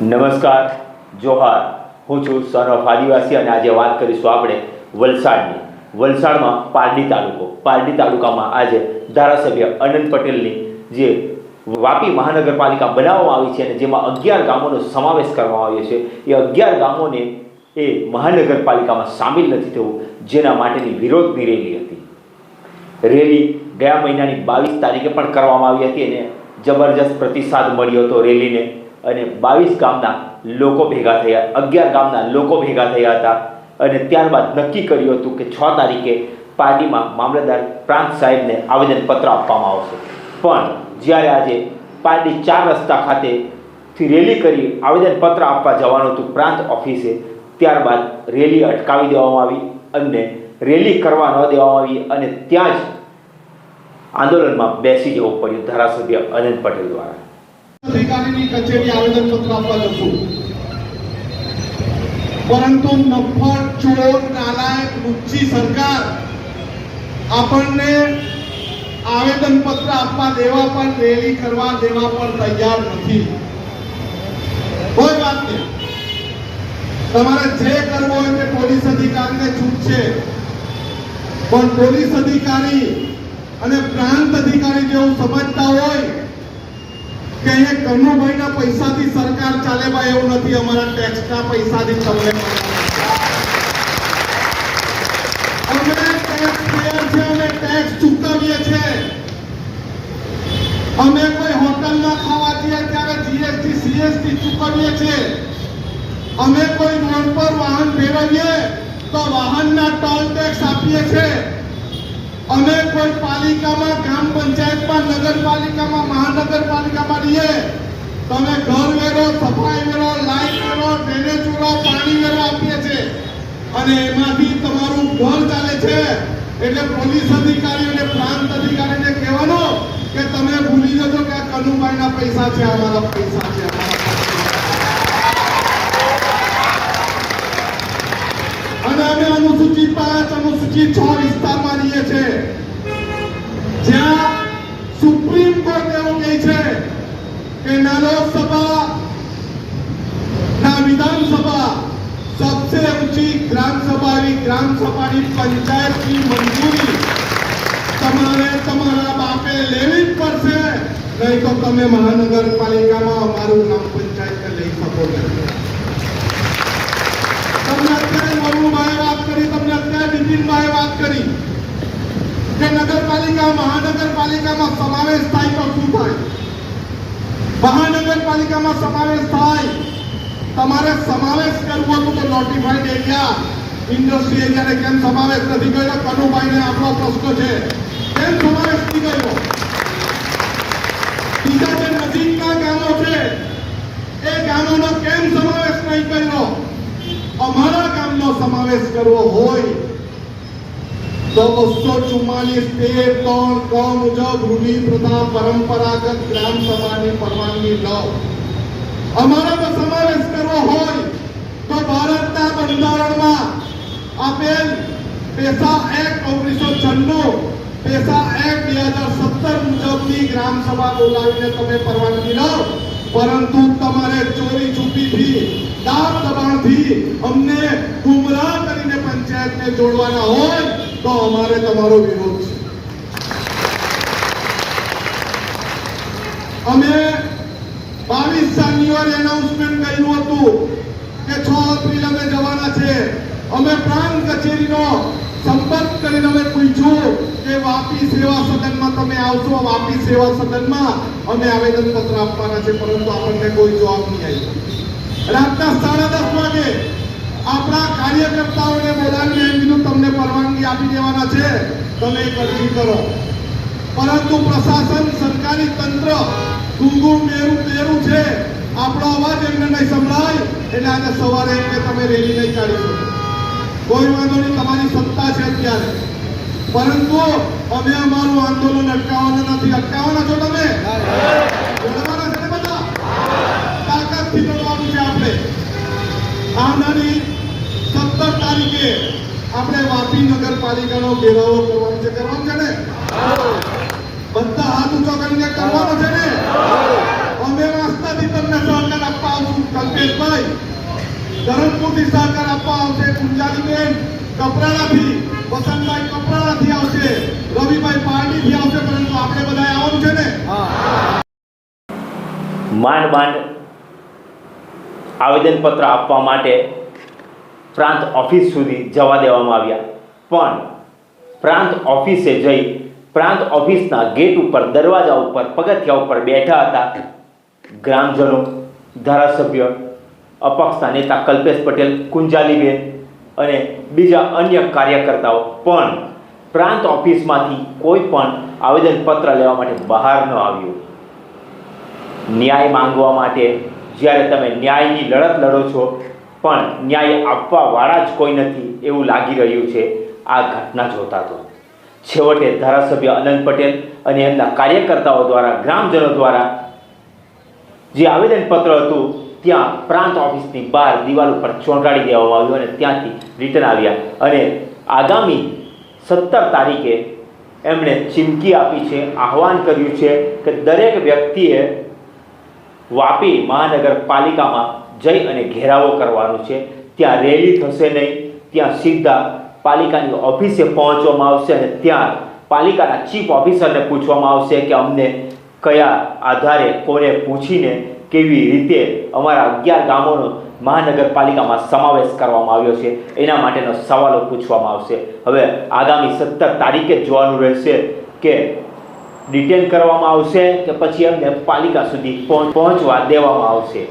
નમસ્કાર, જોહાર. હું છું સન ઓફ આદિવાસી અને આજે વાત કરીશું આપણે વલસાડની. વલસાડમાં પારડી તાલુકામાં આજે ધારાસભ્ય અનંત પટેલની જે વાપી મહાનગરપાલિકા બનાવવામાં આવી છે અને જેમાં 11 ગામોનો સમાવેશ કરવામાં આવ્યો છે, એ 11 ગામોને એ મહાનગરપાલિકામાં સામેલ નથી થવું, જેના માટેની વિરોધની રેલી હતી. રેલી ગયા મહિનાની 22 તારીખે પણ કરવામાં આવી હતી અને જબરજસ્ત પ્રતિસાદ મળ્યો હતો રેલીને. અને 22 ગામના લોકો ભેગા થયા, 11 ગામના લોકો ભેગા થયા હતા અને ત્યારબાદ નક્કી કર્યું હતું કે 6 તારીખે પારડીમાં મામલતદાર પ્રાંત સાહેબને આવેદનપત્ર આપવામાં આવશે. પણ જ્યારે આજે પારડી 4 રસ્તા ખાતેથી રેલી કરી આવેદનપત્ર આપવા જવાનું હતું પ્રાંત ઓફિસે, ત્યારબાદ રેલી અટકાવી દેવામાં આવી અને રેલી કરવા ન દેવામાં આવી અને ત્યાં જ આંદોલનમાં બેસી જવું પડ્યું ધારાસભ્ય અનંત પટેલ દ્વારા. અધિકારીની કચેરી આવેદનપત્ર આપવા જશું, પરંતુ નફટ ચોર નાલાયક લુચ્ચી સરકાર આપણને આવેદનપત્ર આપવા દેવા પણ રેલી કરવા દેવા પણ તૈયાર નથી. કોઈ વાત નહીં, તમારે જે કરવું હોય તે પોલીસ અધિકારીને છૂટ છે, પણ પોલીસ અધિકારી અને પ્રાંત અધિકારી જેવું સમજતા હોય કે અહીંયા કનુભાઈના પૈસાથી સરકાર ચાલે ભાઈ, એવું નથી. અમારા ટેક્સના પૈસાથી તમને અમે ટેક્સ ચૂકવીએ છીએ. અમે કોઈ હોટલમાં ખાવા જઈએ ત્યારે જીએસટી સીએસટી ચૂકવીએ છીએ. અમે કોઈ રોડ પર વાહન ફેરવીએ તો વાહનના ટોલ ટેક્સ આપીએ છીએ. અમે કોઈ પાલિકામાં, ગ્રામ પંચાયતમાં, નગરપાલિકામાં, મહાનગરપાલિકામાં રહીએ તો અમે ઘર વેરો, સફાઈ વેરો, લાઈટ વેરો, ડ્રેનેજ વેરો, પાણી વેરો આપીએ છીએ અને એમાંથી તમારું ઘર ચાલે છે. એટલે પોલીસ અધિકારી અને પ્રાંત અધિકારીને કહેવાનું કે તમે ભૂલી જજો કે આ કનુભાઈના પૈસા છે, અમારા પૈસા છે. અને અમે અનુસૂચિ 5, અનુસૂચિ 6 વિસ્તારમાં રહીએ છીએ, જ્યાં સુપ્રીમ કોર્ટ એવું કહે છે કે લોકસભા ના વિધાનસભા सबसे ऊंची ग्राम सभा ग्राम सभाની પંચાયતની મંજૂરી તમારા બાપે લેવી જ પડશે, નહીં તો તમે મહાનગરપાલિકામાં અમારું ગ્રામ પંચાયત લઈ શકો નહીં. તમને અત્યારે વરુણભાઈ વાત કરી, તમને અત્યારે નીતિનભાઈ વાત કરી કે નગરપાલિકા મહાનગરપાલિકામાં સમાવેશ થાય તો શું થાય. મહાનગરપાલિકામાં સમાવેશ થાય, તમારે સમાવેશ કરવો હતો તો નોટિફાઈડ એરિયા, ઇન્ડસ્ટ્રી એરિયાને કેમ સમાવેશ નથી કર્યો? કનુભાઈને આપણો પ્રશ્ન છે, કેમ સમાવેશ નથી કર્યો? બીજા જે નજીકના ગામો છે એ ગામોનો કેમ સમાવેશ નહીં કર્યો? અમારા ગામનો સમાવેશ કરવો હોય તો 244(3) ક મુજબ રૂઢિ પ્રથા પરંપરાગત ગ્રામ સભાની પરવાનગી લો. અમારામાં સમાવેશ કરવો હોય તો ભારતના બંધારણમાં આપેલ પેસા એક્ટ 1996, પેસા એક્ટ 2017 મુજબની ગ્રામ સભા બોલાવીને તમે પરવાનગી લો. પરંતુ તમારે ચોરી છુપીથી, દાબ દબાણથી અમને ગુમરાહ કરીને પંચાયતને જોડવાના હોય તો અમારે તમારો વિરોધ છે. અમે 22 જાન્યુઆરી એનાઉન્સમેન્ટ કર્યું હતું કે 6 એપ્રિલ અમે જવાના છે. અમે પ્રાંત કચેરીનો સંપર્ક કરીને અમે પૂછ્યું કે વાપી સેવા સદનમાં તમે આવશો? વાપી સેવા સદનમાં અમે આવેદનપત્ર આપવાના છે, પરંતુ આપણને કોઈ જવાબ નહીં આવ્યો. રાતના 10:30 વાગે આપણા કાર્યકર્તાઓને બોલાવીને એમ કીધું તમને પરવાનગી આપી દેવાના છે, તમે એક અરજી કરો. પરંતુ પ્રશાસન, સરકારી તંત્ર ગુંગુમ બેરું છે, આપણો અવાજ એમને નહીં સંભળાય. એટલે આજે સવારે કે તમે રેલી નહીં કાઢી શકો. કોઈ વાંધો નહીં, તમારી સત્તા છે અત્યારે, પરંતુ અમે અમારું આંદોલન અટકાવવાના નથી. અટકાવવાના છો તમે? લડવાના છે ને બધા? તાકાતથી લડવાનું છે આપણે. આવનારી 17 તારીખે આપણે વાપી નગરપાલિકાનો ઘેરાવો કરવાનો છે. કરવાનું છે ને? બધા હાથ ઊંચો કરીને કરવાનો છે ને? અમે વાસ્તવથી તમને સહકાર આપવા આવશું. ધરમપુરથી સહકાર આપવા આવશે કુંજાલીબેન કપરાણાથી, વસંતભાઈ કપરાણાથી આવશે, રવિભાઈ પારડીથી આવશે, પરંતુ આપણે બધાએ આવવાનું છે ને. માંડ આવેદનપત્ર આપવા માટે પ્રાંત ઓફિસ સુધી જવા દેવામાં આવ્યા, પણ પ્રાંત ઓફિસે જઈ પ્રાંત ઓફિસના ગેટ ઉપર, દરવાજા ઉપર, પગથિયા ઉપર બેઠા હતા ગ્રામજનો, ધારાસભ્ય, અપક્ષના નેતા કલ્પેશ પટેલ, કુંજાલીબેન અને બીજા અન્ય કાર્યકર્તાઓ, પણ પ્રાંત ઓફિસમાંથી કોઈ પણ આવેદનપત્ર લેવા માટે બહાર ન આવ્યું. ન્યાય માંગવા માટે જ્યારે તમે ન્યાયની લડત લડો છો, પણ ન્યાય આપવાવાળા જ કોઈ નથી એવું લાગી રહ્યું છે આ ઘટના જોતા. તો છેવટે ધારાસભ્ય અનંત પટેલ અને એમના કાર્યકર્તાઓ દ્વારા, ગ્રામજનો દ્વારા જે આવેદનપત્ર હતું ત્યાં પ્રાંત ઓફિસની બહાર દિવાલ ઉપર ચોંટાડી દેવામાં આવ્યું અને ત્યાંથી રિટર્ન આવ્યા. અને આગામી 17 તારીખે એમણે ચીમકી આપી છે, આહવાન કર્યું છે કે દરેક વ્યક્તિએ વાપી મહાનગરપાલિકામાં જઈ અને ઘેરાવો કરવાનો છે. ત્યાં રેલી થશે નહીં, ત્યાં સીધા પાલિકાની ઓફિસે પહોંચવામાં આવશે અને ત્યાં પાલિકાના ચીફ ઓફિસરને પૂછવામાં આવશે કે અમને કયા આધારે, કોને પૂછીને, કેવી રીતે અમારા 11 ગામોનો મહાનગરપાલિકામાં સમાવેશ કરવામાં આવ્યો છે, એના માટેનો સવાલો પૂછવામાં આવશે. હવે આગામી 17 તારીખે જોવાનું રહેશે કે ડિટેન કરવામાં આવશે કે પછી એમને પાલિકા સુધી પહોંચવા દેવામાં આવશે.